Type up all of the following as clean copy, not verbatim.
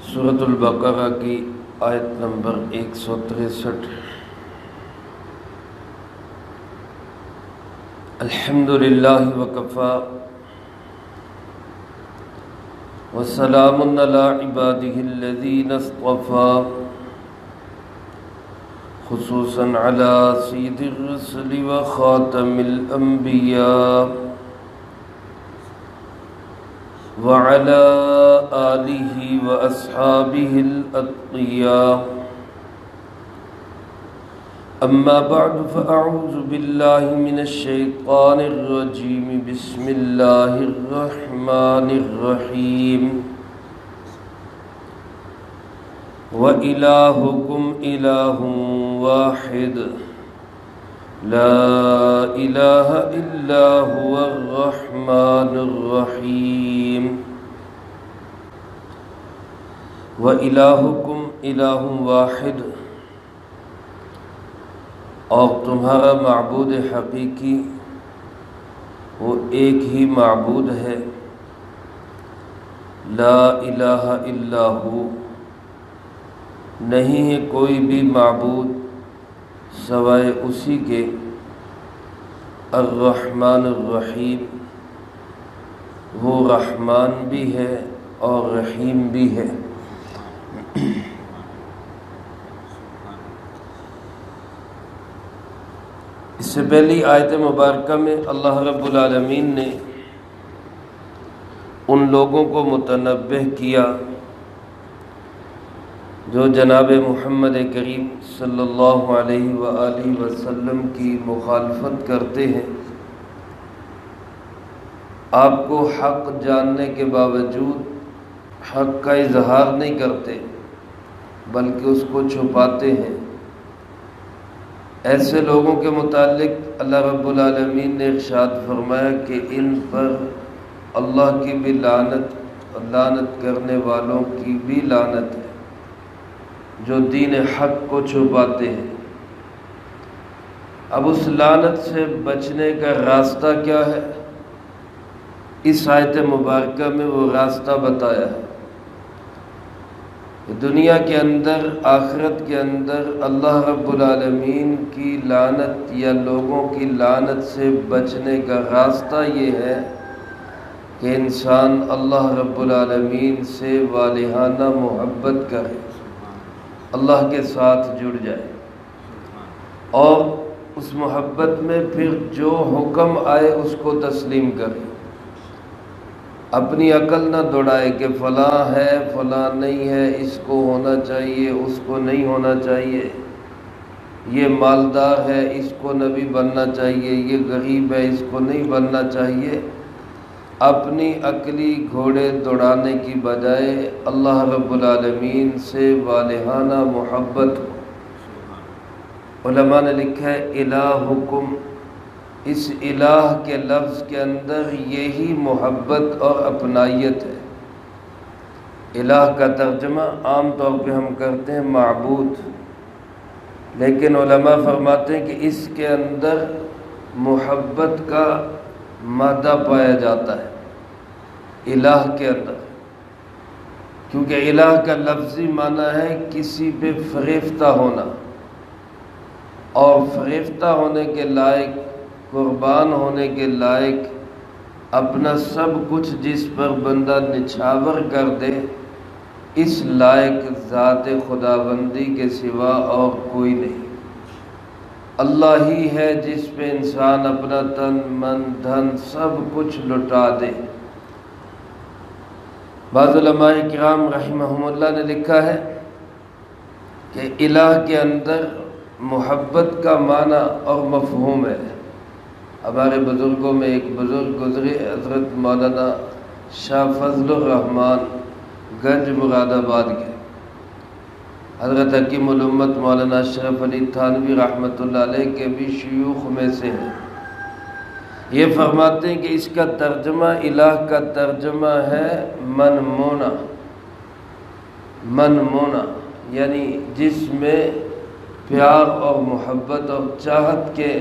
سورۃ البقرہ کی آیت نمبر 163۔ الحمدللہ وکفی وسلام علی عبادہ الذین اصطفی، خصوصاً علی سید الرسل وخاتم الانبیاء وعلى آلہ واصحابہ الاتقیاء۔ اما بعد فاعوذ باللہ من الشیطان الرجیم، بسم اللہ الرحمن الرحیم۔ وَإِلَٰهُكُمْ إِلَٰهٌ وَاحِدٌ لا الہ الا هو الرحمن الرحیم۔ وَإِلَٰهُكُمْ إِلَٰهٌ واحد، اور تمہارا معبود حقیقی وہ ایک ہی معبود ہے، لا الہ الا ہو، نہیں ہے کوئی بھی معبود سوائے اسی کے، الرحمن الرحیم، وہ رحمان بھی ہے اور رحیم بھی ہے۔ اس سے پہلی آیت مبارکہ میں اللہ رب العالمین نے ان لوگوں کو متنبہ کیا جو جناب محمد کریم صلی اللہ علیہ وآلہ وسلم کی مخالفت کرتے ہیں، آپ کو حق جاننے کے باوجود حق کا اظہار نہیں کرتے بلکہ اس کو چھپاتے ہیں۔ ایسے لوگوں کے متعلق اللہ رب العالمین نے ارشاد فرمایا کہ ان پر اللہ کی بھی لعنت اور لعنت کرنے والوں کی بھی لعنت ہے جو دین حق کو چھپاتے ہیں۔ اب اس لعنت سے بچنے کا راستہ کیا ہے؟ اس آیت مبارکہ میں وہ راستہ بتایا ہے۔ دنیا کے اندر، آخرت کے اندر اللہ رب العالمین کی لعنت یا لوگوں کی لعنت سے بچنے کا راستہ یہ ہے کہ انسان اللہ رب العالمین سے والہانہ محبت کرے، اللہ کے ساتھ جڑ جائے، اور اس محبت میں پھر جو حکم آئے اس کو تسلیم کرے، اپنی عقل نہ دوڑائے کہ فلاں ہے فلاں نہیں ہے، اس کو ہونا چاہیے اس کو نہیں ہونا چاہیے، یہ مالدار ہے اس کو نبی بننا چاہیے، یہ غریب ہے اس کو نہیں بننا چاہیے۔ اپنی عقلی گھوڑے دوڑانے کی بجائے اللہ رب العالمین سے والہانہ محبت ہو۔ علماء نے لکھا ہے الہکم، اس الہ کے لفظ کے اندر یہی محبت اور اپنائیت ہے۔ الہ کا ترجمہ عام طور پہ ہم کرتے ہیں معبود، لیکن علماء فرماتے ہیں کہ اس کے اندر محبت کا مادہ پایا جاتا ہے الہ کے اندر، کیونکہ الہ کا لفظی معنی ہے کسی پہ فریفتہ ہونا، اور فریفتہ ہونے کے لائق، قربان ہونے کے لائق، اپنا سب کچھ جس پر بندہ نچھاور کر دے، اس لائق ذات خداوندی کے سوا اور کوئی نہیں۔ اللہ ہی ہے جس پہ انسان اپنا تن من دھن سب کچھ لٹا دے۔ بعض علماء کرام رحمہم اللہ نے لکھا ہے کہ الہ کے اندر محبت کا معنی اور مفہوم ہے۔ ہمارے بزرگوں میں ایک بزرگ گزرے، حضرت مولانا شاہ فضل الرحمان گنج مراد آباد کے، حضرت حکیم الامت مولانا اشرف علی تھانوی رحمۃ اللہ علیہ کے بھی شیوخ میں سے ہیں۔ یہ فرماتے ہیں کہ اس کا ترجمہ، الہ کا ترجمہ ہے منمونا، منمونا یعنی جس میں پیار اور محبت اور چاہت کے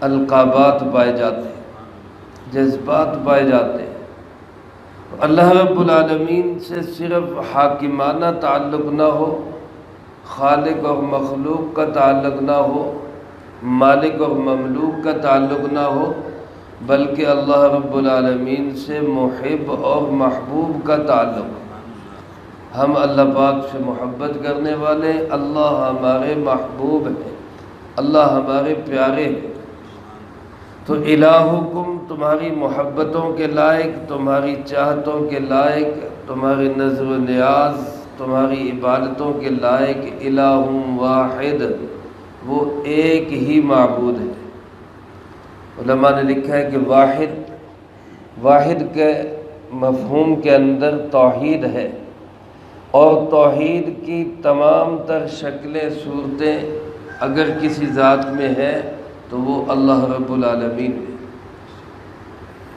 القابات پائے جاتے ہیں، جذبات پائے جاتے ہیں۔ اللہ رب العالمین سے صرف حاکمانہ تعلق نہ ہو، خالق اور مخلوق کا تعلق نہ ہو، مالک اور مملوک کا تعلق نہ ہو، بلکہ اللہ رب العالمین سے محب اور محبوب کا تعلق۔ ہم اللہ پاک سے محبت کرنے والے، اللہ ہمارے محبوب ہیں، اللہ ہمارے پیارے ہیں۔ تو الہکم تمہاری محبتوں کے لائق، تمہاری چاہتوں کے لائق، تمہاری نظر و نیاز، تمہاری عبادتوں کے لائق الہ واحد، وہ ایک ہی معبود ہے۔ علماء نے لکھا ہے کہ واحد کے مفہوم کے اندر توحید ہے، اور توحید کی تمام تر شکلیں صورتیں اگر کسی ذات میں ہے تو وہ اللہ رب العالمین ہے،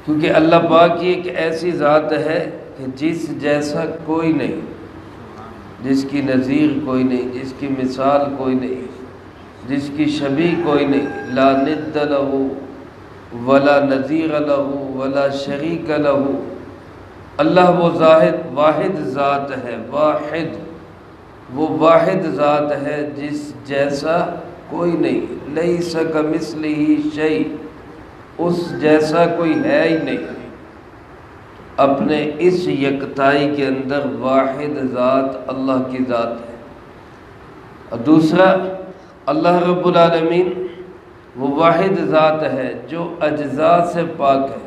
کیونکہ اللہ پاک کی ایک ایسی ذات ہے کہ جس جیسا کوئی نہیں، جس کی نظیر کوئی نہیں، جس کی مثال کوئی نہیں، جس کی شبیہ کوئی نہیں، لا ند لہ ولا نظیر لہ ولا شریک لہ۔ اللہ وہ واحد ذات ہے، وہ واحد ذات ہے جس جیسا کوئی نہیں، لیس کمثلہ شیء، اس جیسا کوئی ہے ہی نہیں۔ اپنے اس یکتائی کے اندر واحد ذات اللہ کی ذات ہے۔ اور دوسرا، اللہ رب العالمین وہ واحد ذات ہے جو اجزاء سے پاک ہے،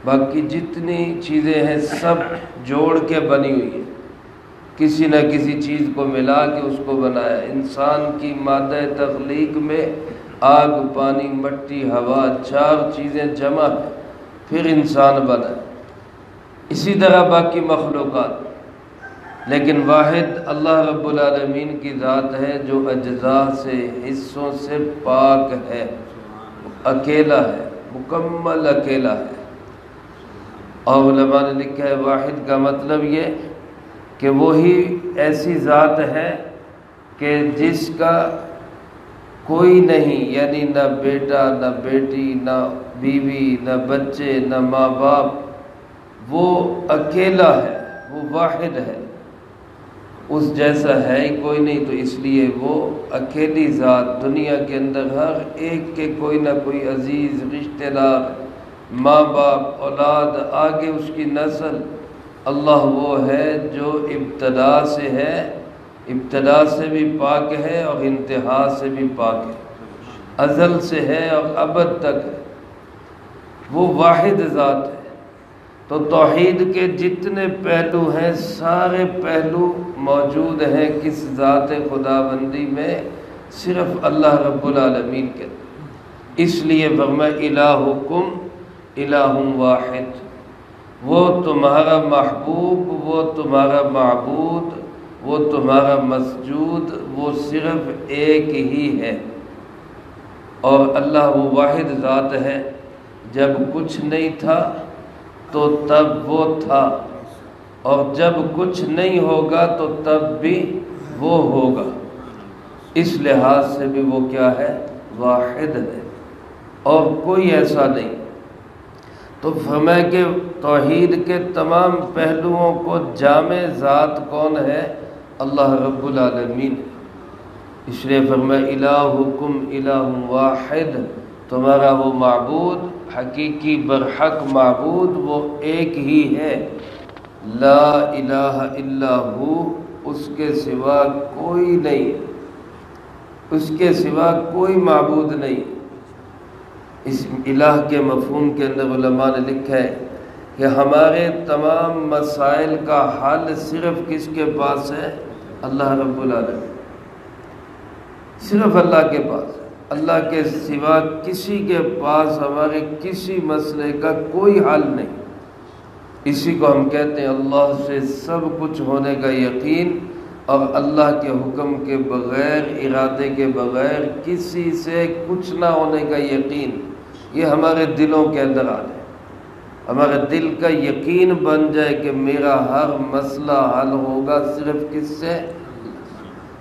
باقی جتنی چیزیں ہیں سب جوڑ کے بنی ہوئی ہیں، کسی نہ کسی چیز کو ملا کے اس کو بنایا۔ انسان کی مادہ تخلیق میں آگ، پانی، مٹی، ہوا، چار چیزیں جمع ہیں، پھر انسان بنا۔ اسی طرح باقی مخلوقات، لیکن واحد اللہ رب العالمین کی ذات ہے جو اجزاء سے، حصوں سے پاک ہے، اکیلا ہے، مکمل اکیلا ہے۔ اور علماء نے لکھا ہے واحد کا مطلب یہ کہ وہی ایسی ذات ہے کہ جس کا کوئی نہیں، یعنی نہ بیٹا، نہ بیٹی، نہ بیوی، نہ بچے، نہ ماں باپ، وہ اکیلا ہے، وہ واحد ہے، اس جیسا ہے ہی کوئی نہیں۔ تو اس لیے وہ اکیلی ذات، دنیا کے اندر ہر ایک کے کوئی نہ کوئی عزیز رشتہ دار، ماں باپ، اولاد، آگے اس کی نسل، اللہ وہ ہے جو ابتدا سے ہے، ابتدا سے بھی پاک ہے اور انتہا سے بھی پاک ہے، ازل سے ہے اور ابد تک ہے، وہ واحد ذات ہے۔ تو توحید کے جتنے پہلو ہیں سارے پہلو موجود ہیں کس ذات خداوندی میں؟ صرف اللہ رب العالمین کے۔ اس لیے فرمایا الہکم الہ واحد، وہ تمہارا محبوب، وہ تمہارا معبود، وہ تمہارا مسجود، وہ صرف ایک ہی ہے۔ اور اللہ وہ واحد ذات ہے، جب کچھ نہیں تھا تو تب وہ تھا، اور جب کچھ نہیں ہوگا تو تب بھی وہ ہوگا۔ اس لحاظ سے بھی وہ کیا ہے؟ واحد ہے، اور کوئی ایسا نہیں۔ تو فرمایا کہ توحید کے تمام پہلوؤں کو جامع ذات کون ہے؟ اللہ رب العالمین۔ اس لیے فرمایا الہکم الہ واحد، تمہارا وہ معبود، حقیقی برحق معبود وہ ایک ہی ہے، لا الہ الا ہو، اس کے سوا کوئی نہیں، اس کے سوا کوئی معبود نہیں۔ اس الہ کے مفہوم کے اندر علماء نے لکھا ہے کہ ہمارے تمام مسائل کا حل صرف کس کے پاس ہے؟ اللہ رب العالمین، صرف اللہ کے پاس۔ اللہ کے سوا کسی کے پاس ہمارے کسی مسئلے کا کوئی حل نہیں۔ اسی کو ہم کہتے ہیں اللہ سے سب کچھ ہونے کا یقین، اور اللہ کے حکم کے بغیر، ارادے کے بغیر کسی سے کچھ نہ ہونے کا یقین۔ یہ ہمارے دلوں کے اندر آ جائے، ہمارے دل کا یقین بن جائے کہ میرا ہر مسئلہ حل ہوگا صرف کس سے؟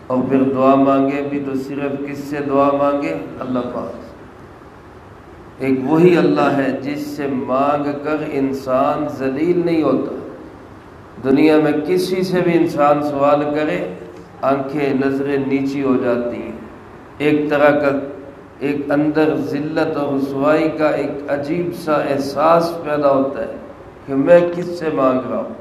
اور پھر دعا مانگے بھی تو صرف کس سے دعا مانگے؟ اللہ پاک۔ ایک وہی اللہ ہے جس سے مانگ کر انسان ذلیل نہیں ہوتا۔ دنیا میں کسی سے بھی انسان سوال کرے آنکھیں نظریں نیچی ہو جاتی ہیں، ایک طرح کا ایک اندر ذلت اور رسوائی کا ایک عجیب سا احساس پیدا ہوتا ہے کہ میں کس سے مانگ رہا ہوں،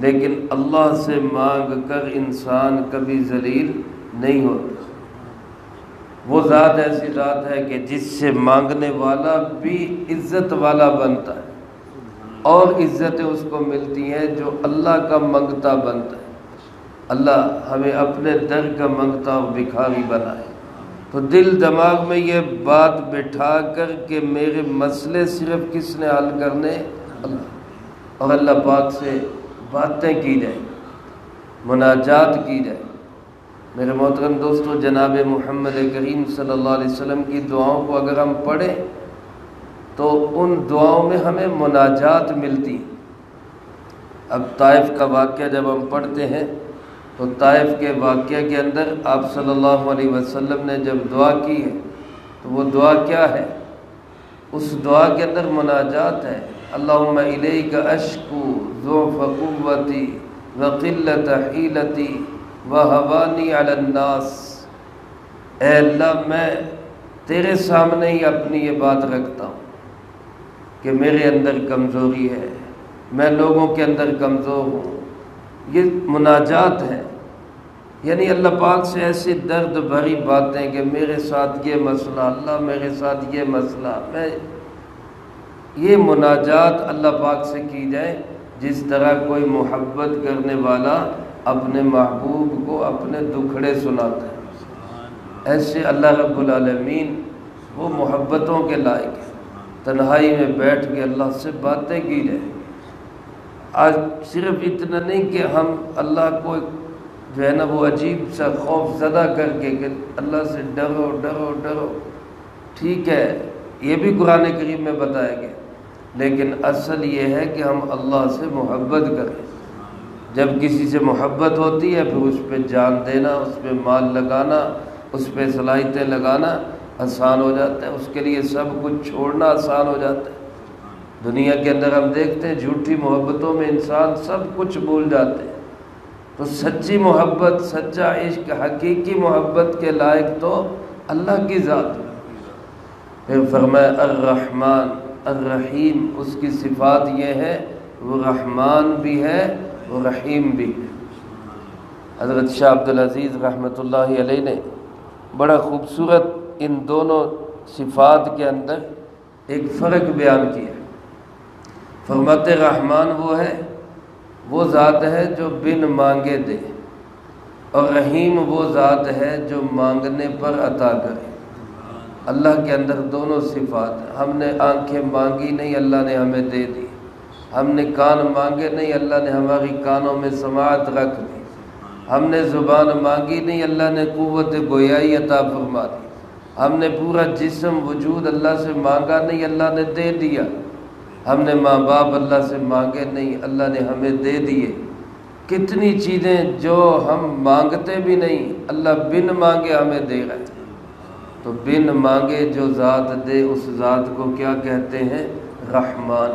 لیکن اللہ سے مانگ کر انسان کبھی ذلیل نہیں ہوتا۔ وہ ذات ایسی ذات ہے کہ جس سے مانگنے والا بھی عزت والا بنتا ہے، اور عزتیں اس کو ملتی ہیں جو اللہ کا منگتا بنتا ہے۔ اللہ ہمیں اپنے در کا منگتا اور بھکاری بنائے۔ تو دل دماغ میں یہ بات بٹھا کر کہ میرے مسئلے صرف کس نے حل کرنے؟ اللہ، اور اللہ پاک سے باتیں کی جائیں، مناجات کی جائے۔ میرے محترم دوستو، جناب محمد کریم صلی اللہ علیہ وسلم کی دعاؤں کو اگر ہم پڑھیں تو ان دعاؤں میں ہمیں مناجات ملتی۔ اب طائف کا واقعہ جب ہم پڑھتے ہیں تو طائف کے واقعہ کے اندر آپ صلی اللہ علیہ وسلم نے جب دعا کی ہے تو وہ دعا کیا ہے؟ اس دعا کے اندر مناجات ہے، اللہم الیک اشکو ضعف قوتی وقلت حیلتی وہوانی علی الناس۔ اے اللہ، میں تیرے سامنے ہی اپنی یہ بات رکھتا ہوں کہ میرے اندر کمزوری ہے، میں لوگوں کے اندر کمزور ہوں۔ یہ مناجات ہے، یعنی اللہ پاک سے ایسی درد بھری باتیں کہ میرے ساتھ یہ مسئلہ، اللہ میرے ساتھ یہ مسئلہ، یہ مناجات اللہ پاک سے کی جائے جس طرح کوئی محبت کرنے والا اپنے محبوب کو اپنے دکھڑے سناتا ہے۔ ایسے اللہ رب العالمین وہ محبتوں کے لائق ہے، تنہائی میں بیٹھ کے اللہ سے باتیں کی جائیں۔ آج صرف اتنا نہیں کہ ہم اللہ کو جو ہے نا وہ عجیب سا خوف زدہ کر کے کہ اللہ سے ڈرو ڈرو ڈرو، ٹھیک ہے یہ بھی قرآن کریم میں بتایا گیا، لیکن اصل یہ ہے کہ ہم اللہ سے محبت کریں۔ جب کسی سے محبت ہوتی ہے پھر اس پہ جان دینا، اس پہ مال لگانا، اس پہ صلاحیتیں لگانا آسان ہو جاتا ہے، اس کے لیے سب کچھ چھوڑنا آسان ہو جاتا ہے۔ دنیا کے اندر ہم دیکھتے ہیں جھوٹی محبتوں میں انسان سب کچھ بھول جاتے ہیں، تو سچی محبت، سچا عشق، حقیقی محبت کے لائق تو اللہ کی ذات ہے۔ پھر فرمایا الرحمن الرحیم، اس کی صفات یہ ہے وہ رحمان بھی ہے وہ رحیم بھی ہے۔ حضرت شاہ عبدالعزیز رحمۃ اللہ علیہ نے بڑا خوبصورت ان دونوں صفات کے اندر ایک فرق بیان کیا۔ فرماتے رحمان وہ ذات ہے جو بن مانگے دے، اور رحیم وہ ذات ہے جو مانگنے پر عطا کرے۔ اللہ کے اندر دونوں صفات ہیں۔ ہم نے آنکھیں مانگی نہیں، اللہ نے ہمیں دے دی۔ ہم نے کان مانگے نہیں، اللہ نے ہماری کانوں میں سماعت رکھ دی۔ ہم نے زبان مانگی نہیں، اللہ نے قوت گویائی عطا فرما دی۔ ہم نے پورا جسم وجود اللہ سے مانگا نہیں، اللہ نے دے دیا۔ ہم نے ماں باپ اللہ سے مانگے نہیں، اللہ نے ہمیں دے دیے۔ کتنی چیزیں جو ہم مانگتے بھی نہیں، اللہ بن مانگے ہمیں دے رہا ہے۔ تو بن مانگے جو ذات دے اس ذات کو کیا کہتے ہیں؟ رحمان۔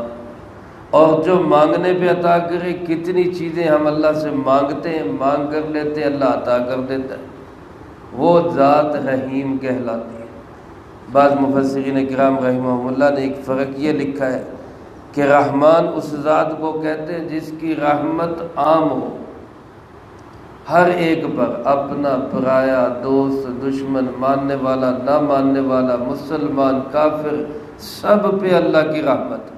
اور جو مانگنے پہ عطا کرے، کتنی چیزیں ہم اللہ سے مانگتے ہیں، مانگ کر لیتے ہیں، اللہ عطا کر دیتا ہے، وہ ذات رحیم کہلاتی ہے۔ بعض مفسرین کرام رحمہم اللہ نے ایک فرق یہ لکھا ہے کہ رحمان اس ذات کو کہتے ہیں جس کی رحمت عام ہو، ہر ایک پر، اپنا پرایا، دوست دشمن، ماننے والا نہ ماننے والا، مسلمان کافر، سب پہ اللہ کی رحمت ہے۔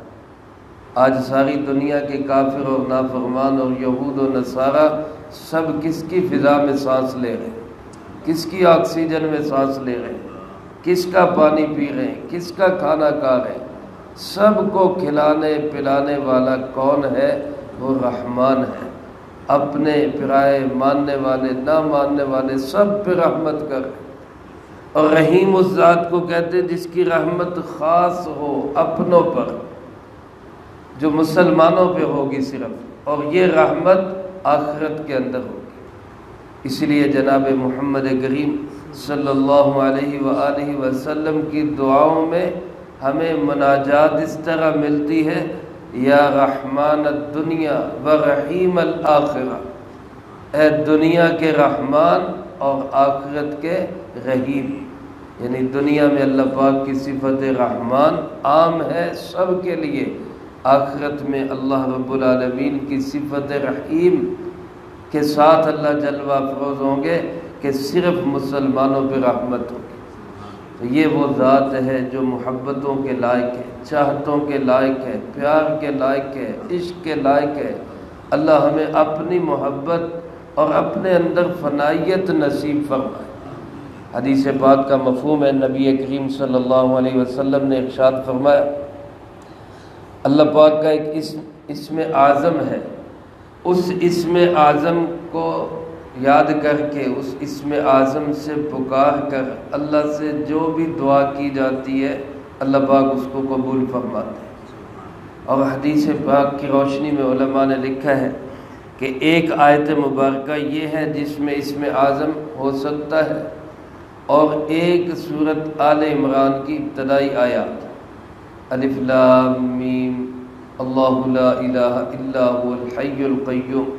آج ساری دنیا کے کافر اور نافرمان اور یہود و نصارہ سب کس کی فضا میں سانس لے رہے ہیں؟ کس کی آکسیجن میں سانس لے رہے ہیں؟ کس کا پانی پی رہے ہیں؟ کس کا کھانا کھا رہے ہیں؟ سب کو کھلانے پلانے والا کون ہے؟ وہ رحمان ہے۔ اپنے پرائے، ماننے والے نہ ماننے والے سب پہ رحمت کر۔ اور رحیم اس ذات کو کہتے ہیں جس کی رحمت خاص ہو اپنوں پر، جو مسلمانوں پہ ہوگی صرف، اور یہ رحمت آخرت کے اندر ہوگی۔ اس لیے جناب محمد کریم صلی اللہ علیہ وآلہ وسلم کی دعاؤں میں ہمیں مناجات اس طرح ملتی ہے، یا رحمان الدنیا و رحیم الآخرہ، اے دنیا کے رحمان اور آخرت کے رحیم۔ یعنی دنیا میں اللہ پاک کی صفت رحمان عام ہے سب کے لیے، آخرت میں اللہ رب العالمین کی صفت رحیم کے ساتھ اللہ جلوہ افروز ہوں گے کہ صرف مسلمانوں پہ رحمت ہوگی۔ تو یہ وہ ذات ہے جو محبتوں کے لائق ہے، چاہتوں کے لائق ہے، پیار کے لائق ہے، عشق کے لائق ہے۔ اللہ ہمیں اپنی محبت اور اپنے اندر فنائیت نصیب فرمائے۔ حدیث پاک کا مفہوم ہے، نبی کریم صلی اللہ علیہ وسلم نے ارشاد فرمایا، اللہ پاک کا ایک اسم اعظم ہے، اس اسم اعظم کو یاد کر کے، اس اسم اعظم سے پکار کر اللہ سے جو بھی دعا کی جاتی ہے اللہ پاک اس کو قبول فرماتے ہیں۔ اور حدیث پاک کی روشنی میں علماء نے لکھا ہے کہ ایک آیت مبارکہ یہ ہے جس میں اسم اعظم ہو سکتا ہے، اور ایک سورت آل عمران کی ابتدائی آیات، الف لام میم اللہ لا الہ الا هو الحی القیوم،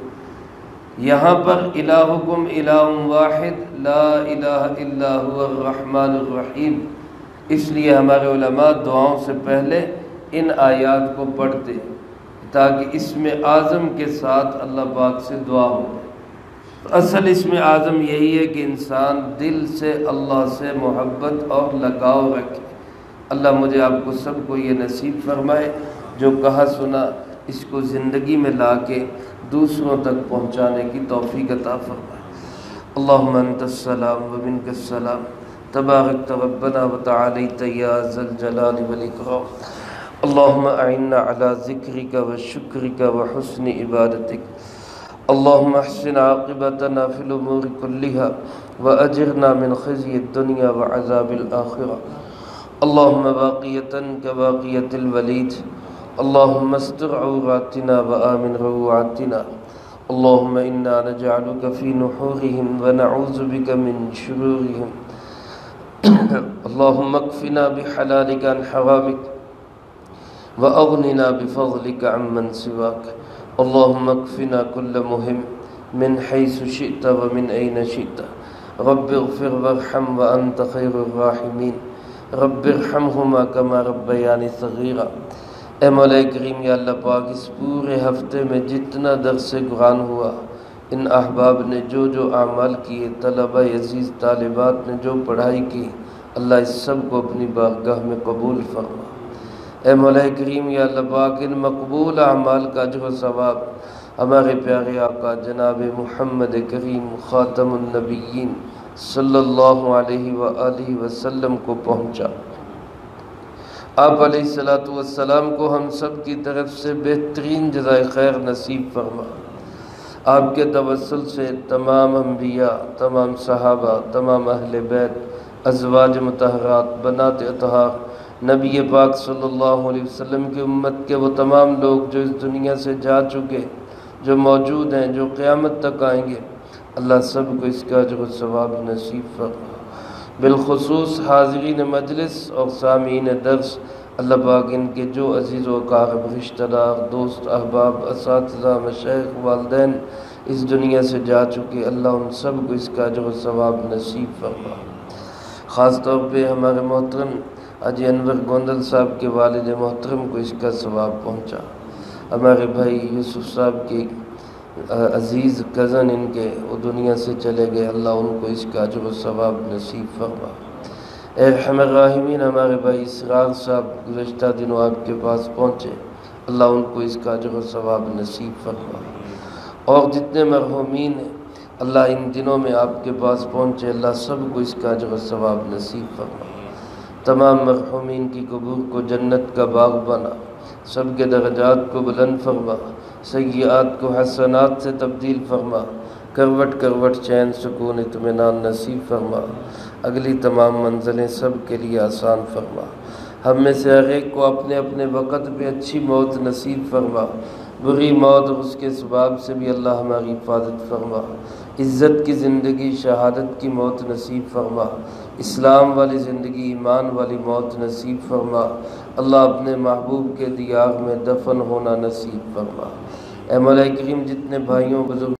یہاں پر الہکم الہ واحد لا الہ الا هو الرحمن الرحیم، اس لیے ہمارے علماء دعاؤں سے پہلے ان آیات کو پڑھتے تاکہ اسم اعظم کے ساتھ اللہ پاک سے دعا ہو۔ اصل اسم اعظم یہی ہے کہ انسان دل سے اللہ سے محبت اور لگاؤ رکھے۔ اللہ مجھے آپ کو سب کو یہ نصیب فرمائے، جو کہا سنا اس کو زندگی میں لا کے دوسروں تک پہنچانے کی توفیق عطا فرمائے۔ اللہم انت السلام و منک السلام، تبارکت ربنا و تعالیت یا ذا الجلال والاکرام۔ اللہم اعنا علی ذکرک و شکرک و حسن عبادتک۔ اللہم احسن عاقبتنا فی الامور کلہا واجرنا من خزی الدنیا وعذاب الآخرہ۔ اللہم باقیتا کباقیت الولید، اللہم استر عوراتنا وآمن روعاتنا۔ اللہم انا نجعلک فی نحورہم ونعوذ بک من شرورہم۔ اللہم اکفنا بحلالک عن حرامک واغننا بفضلک عمن سواک۔ اللہم اکفنا کل مہم من حیث شئت ومن این شئت۔ رب اغفر وارحم وانت خیر الراحمین۔ رب ارحمہما کما ربیانی صغیرا۔ اے مولا کریم، یا اللہ پاک، اس پورے ہفتے میں جتنا درس قرآن ہوا، ان احباب نے جو جو اعمال کیے، طلبہ عزیز طالبات نے جو پڑھائی کی، اللہ اس سب کو اپنی بارگاہ میں قبول فرما۔ اے مولا کریم، یا اللہ پاک، ان مقبول اعمال کا اجر و ثواب ہمارے پیارے آقا جناب محمد کریم خاتم النبیین صلی اللہ علیہ وآلہ وسلم کو پہنچا۔ آپ علیہ السلام کو ہم سب کی طرف سے بہترین جزائے خیر نصیب فرما۔ آپ کے توسل سے تمام انبیاء، تمام صحابہ، تمام اہل بیت، ازواج مطہرات، بنات اطہار، نبی پاک صلی اللہ علیہ وسلم کی امت کے وہ تمام لوگ جو اس دنیا سے جا چکے، جو موجود ہیں، جو قیامت تک آئیں گے، اللہ سب کو اس کا اجر و ثواب نصیب فرما۔ بالخصوص حاضرین مجلس اور سامعین درس، اللہ پاک ان کے جو عزیز و اقارب، رشتہ دار، دوست، احباب، اساتذہ، مشائخ، والدین اس دنیا سے جا چکے، اللہ ان سب کو اس کا اجر و ثواب نصیب فرما۔ خاص طور پہ ہمارے محترم حاجی انور گوندل صاحب کے والد محترم کو اس کا ثواب پہنچا۔ ہمارے بھائی یوسف صاحب کی عزیز کزن ان کے وہ دنیا سے چلے گئے، اللہ ان کو اس کا اجر و ثواب نصیب فرما۔ اے ارحم الراحمین، ہمارے بھائی اسرار صاحب گزشتہ دنوں آپ کے پاس پہنچے، اللہ ان کو اس کا اجر و ثواب نصیب فرما۔ اور جتنے مرحومین ہیں اللہ ان دنوں میں آپ کے پاس پہنچے، اللہ سب کو اس کا اجر و ثواب نصیب فرما۔ تمام مرحومین کی قبور کو جنت کا باغ بنا، سب کے درجات کو بلند فرما، سیئات کو حسنات سے تبدیل فرما، کروٹ کروٹ چین سکون اطمینان نصیب فرما، اگلی تمام منزلیں سب کے لیے آسان فرما۔ ہم میں سے ہر ایک کو اپنے اپنے وقت پہ اچھی موت نصیب فرما، بری موت اور اس کے اسباب سے بھی اللہ ہماری حفاظت فرما، عزت کی زندگی، شہادت کی موت نصیب فرما، اسلام والی زندگی، ایمان والی موت نصیب فرما، اللہ اپنے محبوب کے دیار میں دفن ہونا نصیب فرما۔ اے مولا کریم، جتنے بھائیوں بزرگ